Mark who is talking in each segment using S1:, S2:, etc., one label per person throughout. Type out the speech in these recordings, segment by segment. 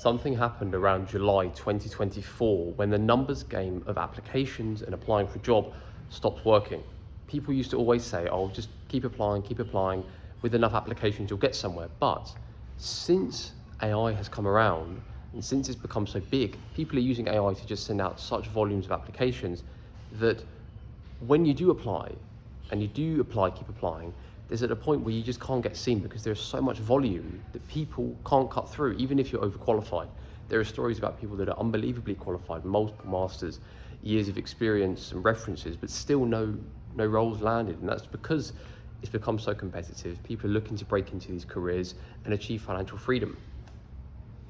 S1: something happened around July 2024 when the numbers game of applications and applying for a job stopped working. People used to always say, oh, just keep applying. With enough applications, you'll get somewhere. But since AI has come around and since it's become so big, people are using AI to just send out such volumes of applications that when you do apply, and you do apply, keep applying, there's at a point where you just can't get seen because there's so much volume that people can't cut through, even if you're overqualified. There are stories about people that are unbelievably qualified, multiple masters, years of experience and references, but still no roles landed. And that's because it's become so competitive. People are looking to break into these careers and achieve financial freedom.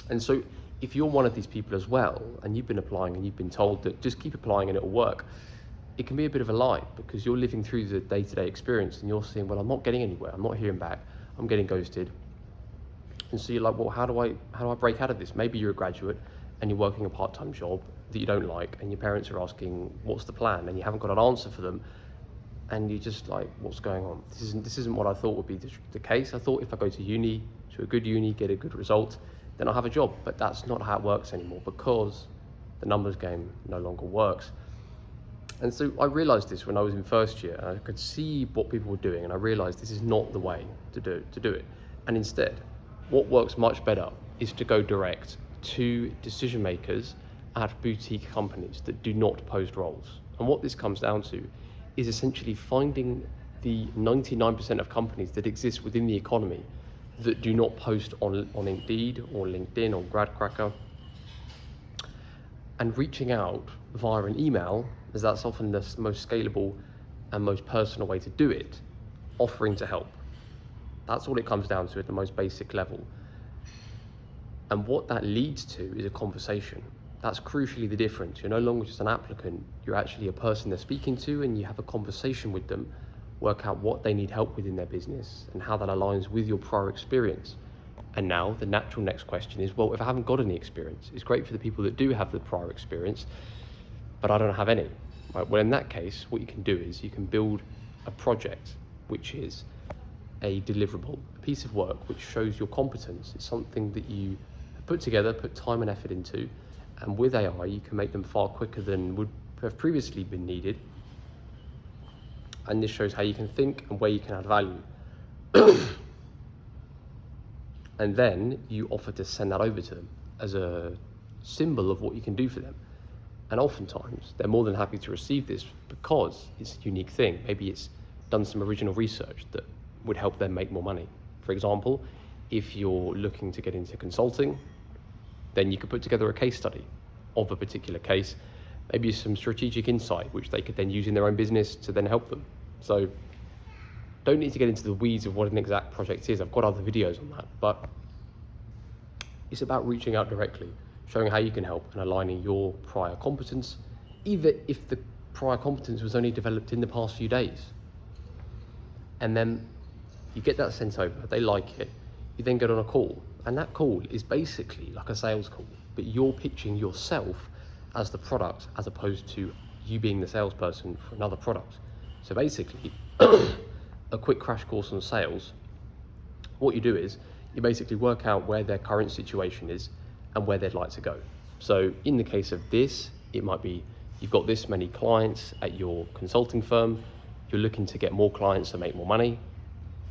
S1: And so if you're one of these people as well, and you've been applying and you've been told that just keep applying and it'll work, it can be a bit of a lie because you're living through the day-to-day experience and you're saying, well, I'm not getting anywhere, I'm not hearing back, I'm getting ghosted. And so you're like, well, how do I break out of this? Maybe you're a graduate and you're working a part-time job that you don't like and your parents are asking, what's the plan? And you haven't got an answer for them. And you're just like, what's going on? This isn't what I thought would be the case. I thought if I go to uni, to a good uni, get a good result, then I'll have a job. But that's not how it works anymore because the numbers game no longer works. And so I realized this when I was in first year. I could see what people were doing and I realized this is not the way to do it. And instead, what works much better is to go direct to decision makers at boutique companies that do not post roles. And what this comes down to is essentially finding the 99% of companies that exist within the economy that do not post on Indeed or LinkedIn or GradCracker, and reaching out via an email, as that's often the most scalable and most personal way to do it, offering to help. That's all it comes down to at the most basic level. And what that leads to is a conversation. That's crucially the difference. You're no longer just an applicant, you're actually a person they're speaking to and you have a conversation with them, work out what they need help with in their business and how that aligns with your prior experience. And now the natural next question is, well, if I haven't got any experience, it's great for the people that do have the prior experience, but I don't have any. Right? Well, in that case, what you can do is you can build a project, which is a deliverable, a piece of work which shows your competence. It's something that you have put together, put time and effort into, and with AI, you can make them far quicker than would have previously been needed. And this shows how you can think and where you can add value. And then you offer to send that over to them as a symbol of what you can do for them. And oftentimes they're more than happy to receive this because it's a unique thing. Maybe it's done some original research that would help them make more money. For example, if you're looking to get into consulting, then you could put together a case study of a particular case, maybe some strategic insight, which they could then use in their own business to then help them. So don't need to get into the weeds of what an exact project is. I've got other videos on that, but it's about reaching out directly, showing how you can help and aligning your prior competence, even if the prior competence was only developed in the past few days. And then you get that sent over, they like it, you then get on a call. And that call is basically like a sales call, but you're pitching yourself as the product as opposed to you being the salesperson for another product. So basically, a quick crash course on sales, what you do is you basically work out where their current situation is and where they'd like to go. So in the case of this, it might be you've got this many clients at your consulting firm, you're looking to get more clients to make more money.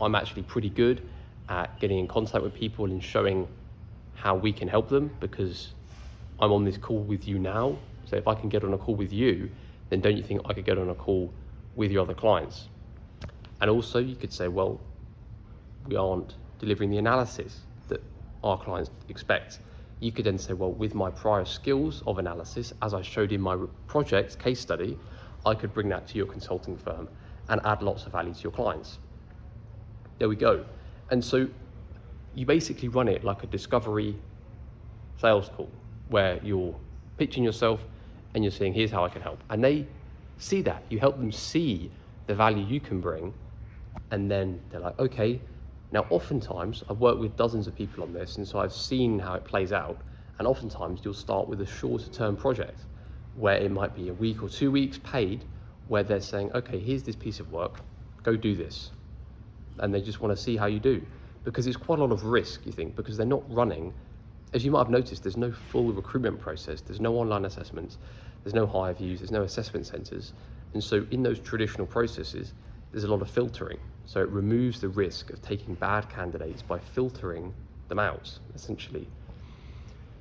S1: I'm actually pretty good at getting in contact with people and showing how we can help them because I'm on this call with you now. So if I can get on a call with you, then don't you think I could get on a call with your other clients? And also you could say, well, we aren't delivering the analysis that our clients expect. You could then say, well, with my prior skills of analysis, as I showed in my project case study, I could bring that to your consulting firm and add lots of value to your clients. There we go. And so you basically run it like a discovery sales call where you're pitching yourself and you're saying, here's how I can help. And they see that. You help them see the value you can bring. And then they're like, okay. Now, oftentimes I've worked with dozens of people on this. And so I've seen how it plays out. And oftentimes you'll start with a shorter term project where it might be a week or 2 weeks paid, where they're saying, okay, here's this piece of work, go do this. And they just want to see how you do, because it's quite a lot of risk, you think, because they're not running as you might have noticed, there's no full recruitment process. There's no online assessments. There's no hire views. There's no assessment centers. And so in those traditional processes, there's a lot of filtering. So it removes the risk of taking bad candidates by filtering them out, essentially.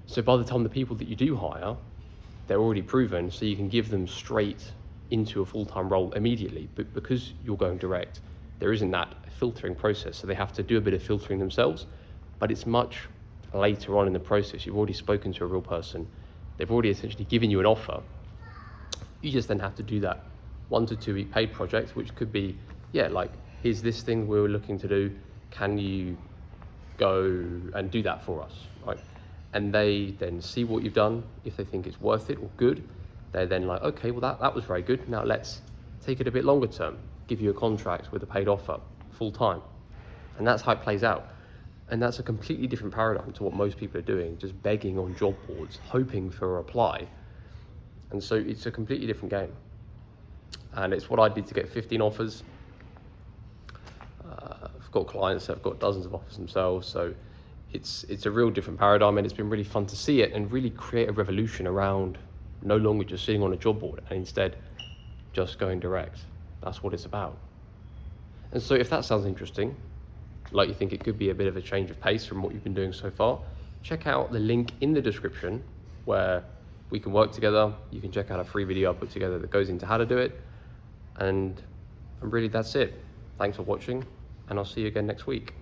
S1: So by the time the people that you do hire, they're already proven, so you can give them straight into a full-time role immediately. But because you're going direct, there isn't that filtering process. So they have to do a bit of filtering themselves, but it's much later on in the process. You've already spoken to a real person. They've already essentially given you an offer. You just then have to do that 1 to 2 week paid project, which could be, like, here's this thing we're looking to do. Can you go and do that for us, right? And they then see what you've done. If they think it's worth it or good, they're then like, okay, well that was very good. Now let's take it a bit longer term, give you a contract with a paid offer, full time. And that's how it plays out. And that's a completely different paradigm to what most people are doing, just begging on job boards, hoping for a reply. And so it's a completely different game. And it's what I did to get 15 offers. I've got clients that have got dozens of offers themselves. So it's a real different paradigm, and it's been really fun to see it and really create a revolution around no longer just sitting on a job board and instead just going direct. That's what it's about. And so if that sounds interesting, like you think it could be a bit of a change of pace from what you've been doing so far, check out the link in the description where we can work together. You can check out a free video I put together that goes into how to do it. And really, that's it. Thanks for watching, and I'll see you again next week.